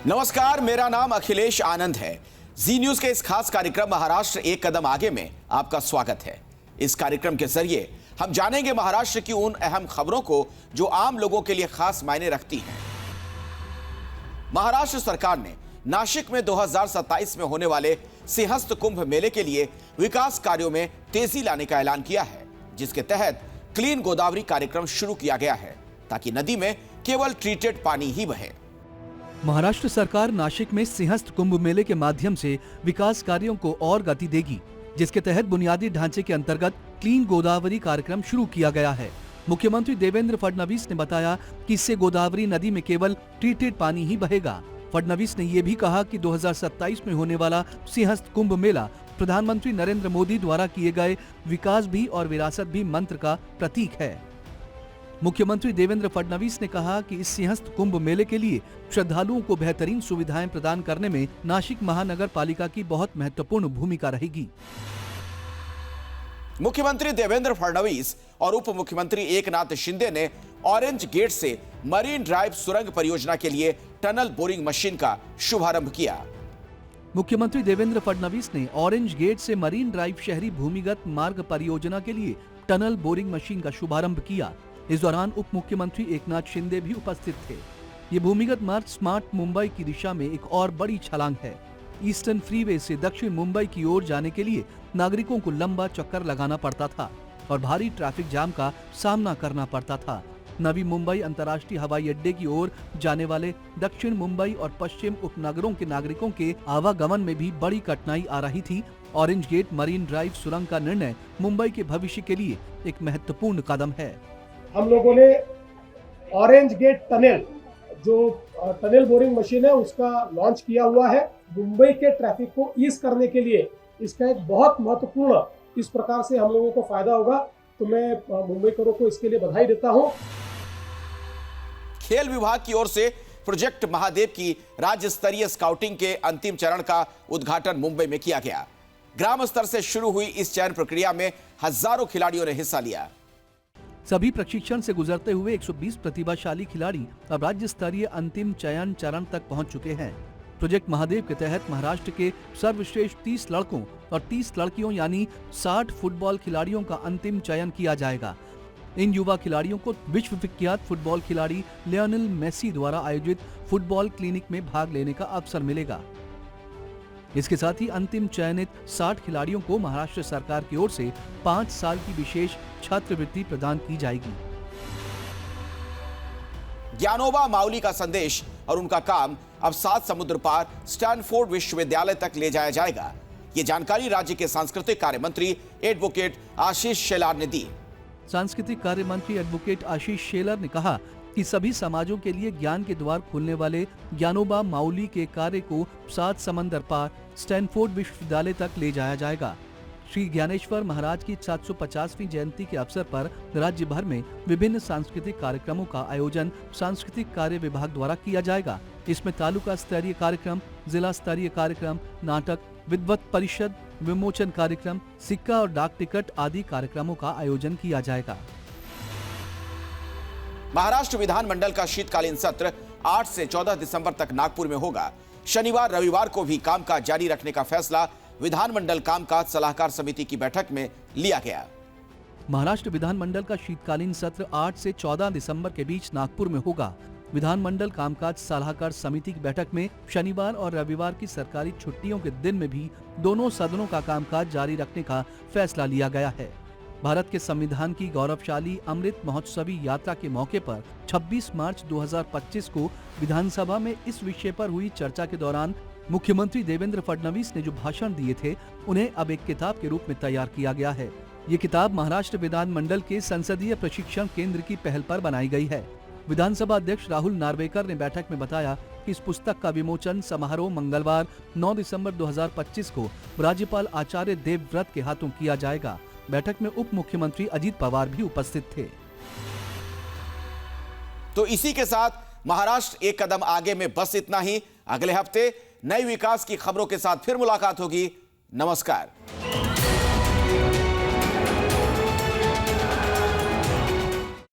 नमस्कार, मेरा नाम अखिलेश आनंद है। जी न्यूज के इस खास कार्यक्रम महाराष्ट्र एक कदम आगे में आपका स्वागत है। इस कार्यक्रम के जरिए हम जानेंगे महाराष्ट्र की उन अहम खबरों को जो आम लोगों के लिए खास मायने रखती हैं। महाराष्ट्र सरकार ने नासिक में 2027 में होने वाले सिंहस्थ कुंभ मेले के लिए विकास कार्यों में तेजी लाने का ऐलान किया है, जिसके तहत क्लीन गोदावरी कार्यक्रम शुरू किया गया है ताकि नदी में केवल ट्रीटेड पानी ही बहे। महाराष्ट्र सरकार नासिक में सिंहस्थ कुंभ मेले के माध्यम से विकास कार्यों को और गति देगी, जिसके तहत बुनियादी ढांचे के अंतर्गत क्लीन गोदावरी कार्यक्रम शुरू किया गया है। मुख्यमंत्री देवेंद्र फडणवीस ने बताया कि इससे गोदावरी नदी में केवल ट्रीटेड पानी ही बहेगा। फडणवीस ने ये भी कहा कि 2027 में होने वाला सिंहस्थ कुंभ मेला प्रधानमंत्री नरेंद्र मोदी द्वारा किए गए विकास भी और विरासत भी मंत्र का प्रतीक है। मुख्यमंत्री देवेंद्र फडणवीस ने कहा कि इस सिंहस्थ कुंभ मेले के लिए श्रद्धालुओं को बेहतरीन सुविधाएं प्रदान करने में नासिक महानगर पालिका की बहुत महत्वपूर्ण भूमिका रहेगी। मुख्यमंत्री देवेंद्र फडणवीस और उप मुख्यमंत्री एकनाथ शिंदे ने ऑरेंज गेट से मरीन ड्राइव सुरंग परियोजना के लिए टनल बोरिंग मशीन का शुभारंभ किया। मुख्यमंत्री देवेंद्र फडणवीस ने ऑरेंज गेट से मरीन ड्राइव शहरी भूमिगत मार्ग परियोजना के लिए टनल बोरिंग मशीन का शुभारंभ किया। इस दौरान उप मुख्यमंत्री एकनाथ शिंदे भी उपस्थित थे। ये भूमिगत मार्ग स्मार्ट मुंबई की दिशा में एक और बड़ी छलांग है। ईस्टर्न फ्रीवे से दक्षिण मुंबई की ओर जाने के लिए नागरिकों को लंबा चक्कर लगाना पड़ता था और भारी ट्रैफिक जाम का सामना करना पड़ता था। नवी मुंबई अंतर्राष्ट्रीय हवाई अड्डे की ओर जाने वाले दक्षिण मुंबई और पश्चिम उपनगरों के नागरिकों के आवागमन में भी बड़ी कठिनाई आ रही थी। ऑरेंज गेट मरीन ड्राइव सुरंग का निर्णय मुंबई के भविष्य के लिए एक महत्वपूर्ण कदम है। हम लोगों ने ऑरेंज गेट टनल जो टनल बोरिंग मशीन है उसका लॉन्च किया हुआ है। मुंबई के ट्रैफिक को ईज करने के लिए इसका एक बहुत महत्वपूर्ण इस प्रकार से हम लोगों को फायदा होगा, तो मैं मुंबईकरों को इसके लिए बधाई देता हूं। खेल विभाग की ओर से प्रोजेक्ट महादेव की राज्य स्तरीय स्काउटिंग के अंतिम चरण का उद्घाटन मुंबई में किया गया। ग्राम स्तर से शुरू हुई इस चयन प्रक्रिया में हजारों खिलाड़ियों ने हिस्सा लिया। सभी प्रशिक्षण से गुजरते हुए 120 प्रतिभाशाली खिलाड़ी अब राज्य स्तरीय अंतिम चयन चरण तक पहुंच चुके हैं। प्रोजेक्ट महादेव के तहत महाराष्ट्र के सर्वश्रेष्ठ 30 लड़कों और 30 लड़कियों यानी 60 फुटबॉल खिलाड़ियों का अंतिम चयन किया जाएगा। इन युवा खिलाड़ियों को विश्व विख्यात फुटबॉल खिलाड़ी लियोनेल मेसी द्वारा आयोजित फुटबॉल क्लिनिक में भाग लेने का अवसर मिलेगा। इसके साथ ही अंतिम चयनित 60 खिलाड़ियों को महाराष्ट्र सरकार की ओर से 5 साल की विशेष छात्रवृत्ति प्रदान की जाएगी। ज्ञानोबा माउली का संदेश और उनका काम अब 7 समुद्र पार स्टैनफोर्ड विश्वविद्यालय तक ले जाया जाएगा। ये जानकारी राज्य के सांस्कृतिक कार्य मंत्री एडवोकेट आशीष शेलार ने दी। सांस्कृतिक कार्य मंत्री एडवोकेट आशीष शेलार ने कहा कि सभी समाजों के लिए ज्ञान के द्वार खोलने वाले ज्ञानोबा माउली के कार्य को 7 समंदर पार स्टैनफोर्ड विश्वविद्यालय तक ले जाया जाएगा। श्री ज्ञानेश्वर महाराज की 750वीं जयंती के अवसर पर राज्य भर में विभिन्न सांस्कृतिक कार्यक्रमों का आयोजन सांस्कृतिक कार्य विभाग द्वारा किया जाएगा। इसमें तालुका स्तरीय कार्यक्रम, जिला स्तरीय कार्यक्रम, नाटक, विद्वत परिषद, विमोचन कार्यक्रम, सिक्का और डाक टिकट आदि कार्यक्रमों का आयोजन किया जाएगा। महाराष्ट्र विधानमंडल का शीतकालीन सत्र 8 से 14 दिसंबर तक नागपुर में होगा। शनिवार रविवार को भी कामकाज जारी रखने का फैसला विधानमंडल कामकाज सलाहकार समिति की बैठक में लिया गया। महाराष्ट्र विधानमंडल का शीतकालीन सत्र 8 से 14 दिसंबर के बीच नागपुर में होगा। विधानमंडल कामकाज सलाहकार समिति की बैठक में शनिवार और रविवार की सरकारी छुट्टियों के दिन में भी दोनों सदनों का कामकाज जारी रखने का फैसला लिया गया है। भारत के संविधान की गौरवशाली अमृत महोत्सवी यात्रा के मौके पर 26 मार्च 2025 को विधानसभा में इस विषय पर हुई चर्चा के दौरान मुख्यमंत्री देवेंद्र फडणवीस ने जो भाषण दिए थे उन्हें अब एक किताब के रूप में तैयार किया गया है। ये किताब महाराष्ट्र विधानमंडल के संसदीय प्रशिक्षण केंद्र की पहल पर बनाई गई है। विधानसभा अध्यक्ष राहुल नार्वेकर ने बैठक में बताया कि इस पुस्तक का विमोचन समारोह मंगलवार 9 दिसंबर 2025 को राज्यपाल आचार्य देवव्रत के हाथों किया जाएगा। बैठक में उप मुख्यमंत्री अजित पवार भी उपस्थित थे। तो इसी के साथ महाराष्ट्र एक कदम आगे में बस इतना ही। अगले हफ्ते नई विकास की खबरों के साथ फिर मुलाकात होगी। नमस्कार।